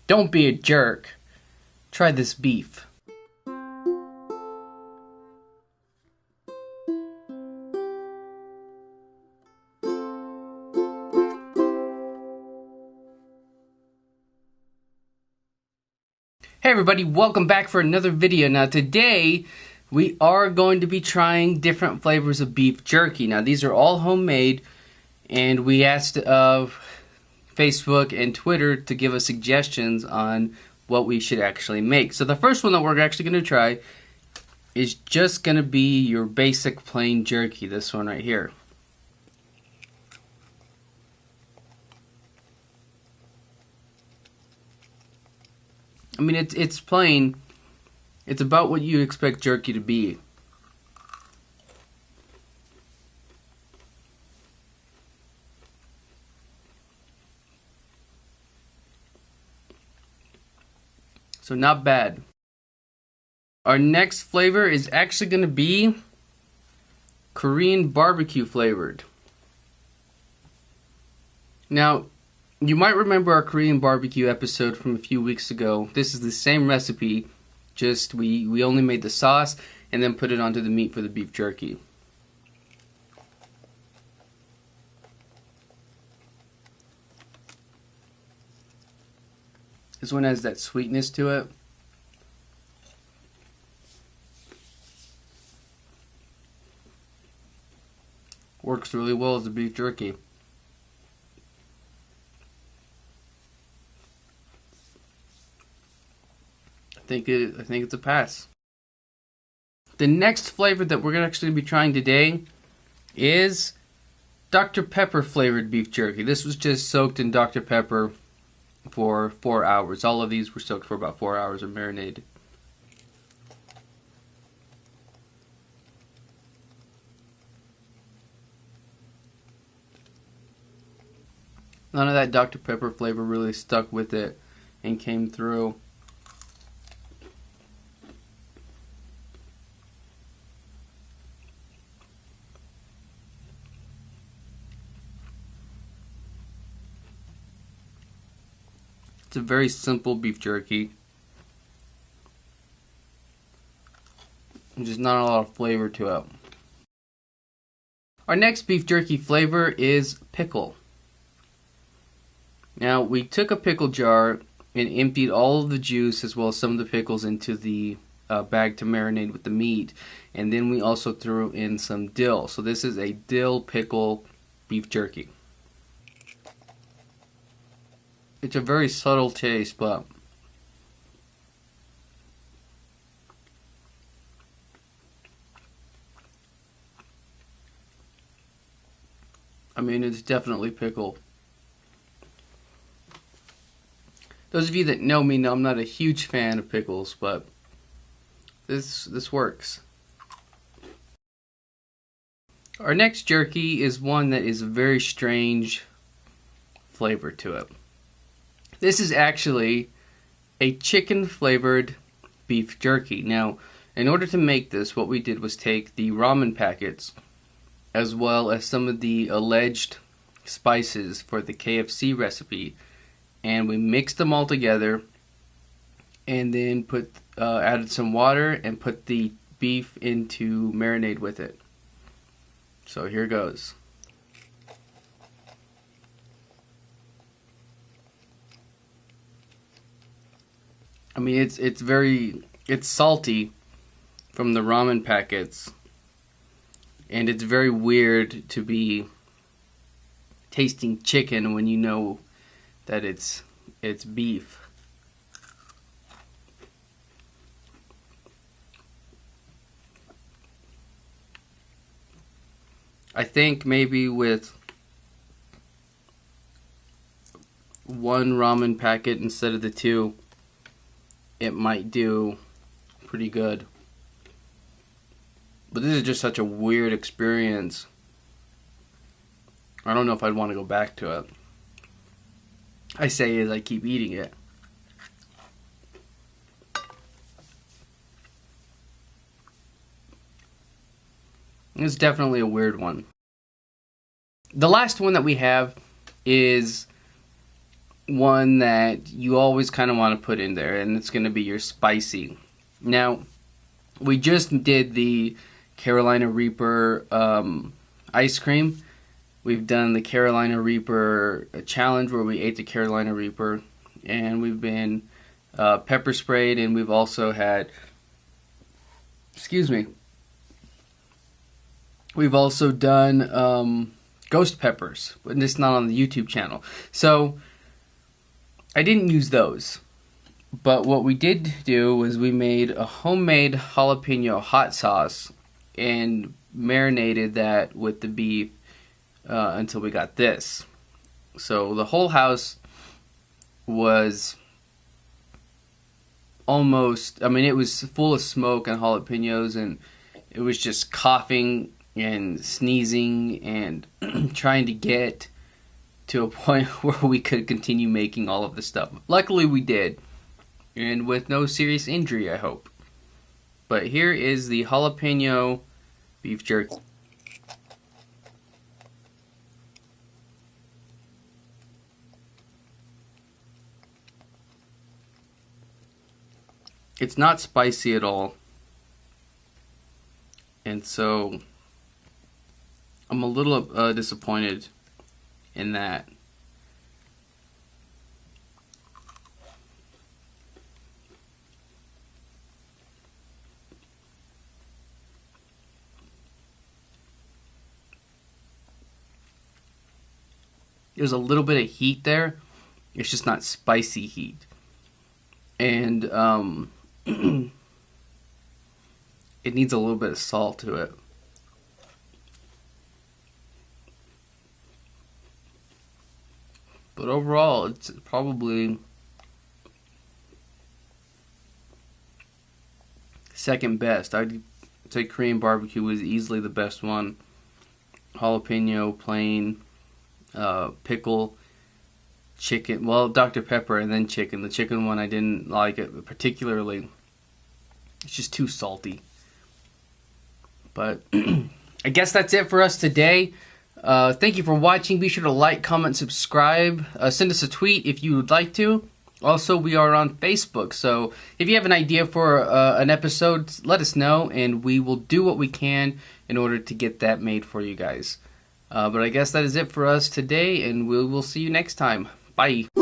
Don't be a jerk. Try this beef. Hey everybody, welcome back for another video. Now today we are going to be trying different flavors of beef jerky. Now these are all homemade, and we asked Facebook and Twitter to give us suggestions on what we should actually make. So the first one that we're actually going to try is just going to be your basic plain jerky, this one right here. I mean, it's plain. It's about what you expect jerky to be. So not bad. Our next flavor is actually going to be Korean barbecue flavored. Now, you might remember our Korean barbecue episode from a few weeks ago. This is the same recipe, just we only made the sauce and then put it onto the meat for the beef jerky. This one has that sweetness to it. Works really well as a beef jerky. I think it's a pass. The next flavor that we're going to actually be trying today is Dr. Pepper flavored beef jerky. This was just soaked in Dr. Pepper for 4 hours. All of these were soaked for about 4 hours and marinated. None of that Dr. Pepper flavor really stuck with it and came through. It's a very simple beef jerky. There's just not a lot of flavor to it. Our next beef jerky flavor is pickle. Now, we took a pickle jar and emptied all of the juice as well as some of the pickles into the bag to marinate with the meat. And then we also threw in some dill. So this is a dill pickle beef jerky. It's a very subtle taste, but I mean, it's definitely pickle. Those of you that know me know I'm not a huge fan of pickles, but this works. Our next jerky is one that is a very strange flavor to it. This is actually a chicken flavored beef jerky. Now, in order to make this, what we did was take the ramen packets as well as some of the alleged spices for the KFC recipe, and we mixed them all together and then added some water and put the beef into marinade with it. So here goes. I mean, it's salty from the ramen packets, and it's very weird to be tasting chicken when you know that it's beef. I think maybe with one ramen packet instead of the two, it might do pretty good. But this is just such a weird experience. I don't know if I'd want to go back to it. I say as I keep eating it. It's definitely a weird one. The last one that we have is one that you always kind of want to put in there, and it's going to be your spicy. Now, we just did the Carolina Reaper ice cream. We've done the Carolina Reaper challenge where we ate the Carolina Reaper, and we've been pepper sprayed, and we've also had, we've also done ghost peppers, but it's not on the YouTube channel. So I didn't use those. But what we did do was we made a homemade jalapeno hot sauce and marinated that with the beef until we got this. So the whole house was almost, it was full of smoke and jalapenos, and it was just coughing and sneezing and trying to get to a point where we could continue making all of this stuff. Luckily we did, and with no serious injury, I hope. But here is the jalapeno beef jerky. It's not spicy at all, and so I'm a little disappointed in that. There's a little bit of heat there. It's just not spicy heat. And it needs a little bit of salt to it. But overall, it's probably second best. I'd say Korean barbecue was easily the best one. Jalapeno, plain, pickle, chicken, well, Dr. Pepper, and then chicken. The chicken one, I didn't like it particularly. It's just too salty. But I guess that's it for us today. Thank you for watching. Be sure to like, comment, subscribe. Send us a tweet if you would like to. Also, we are on Facebook, so if you have an idea for an episode, let us know, and we will do what we can in order to get that made for you guys. But I guess that is it for us today, and we will see you next time. Bye.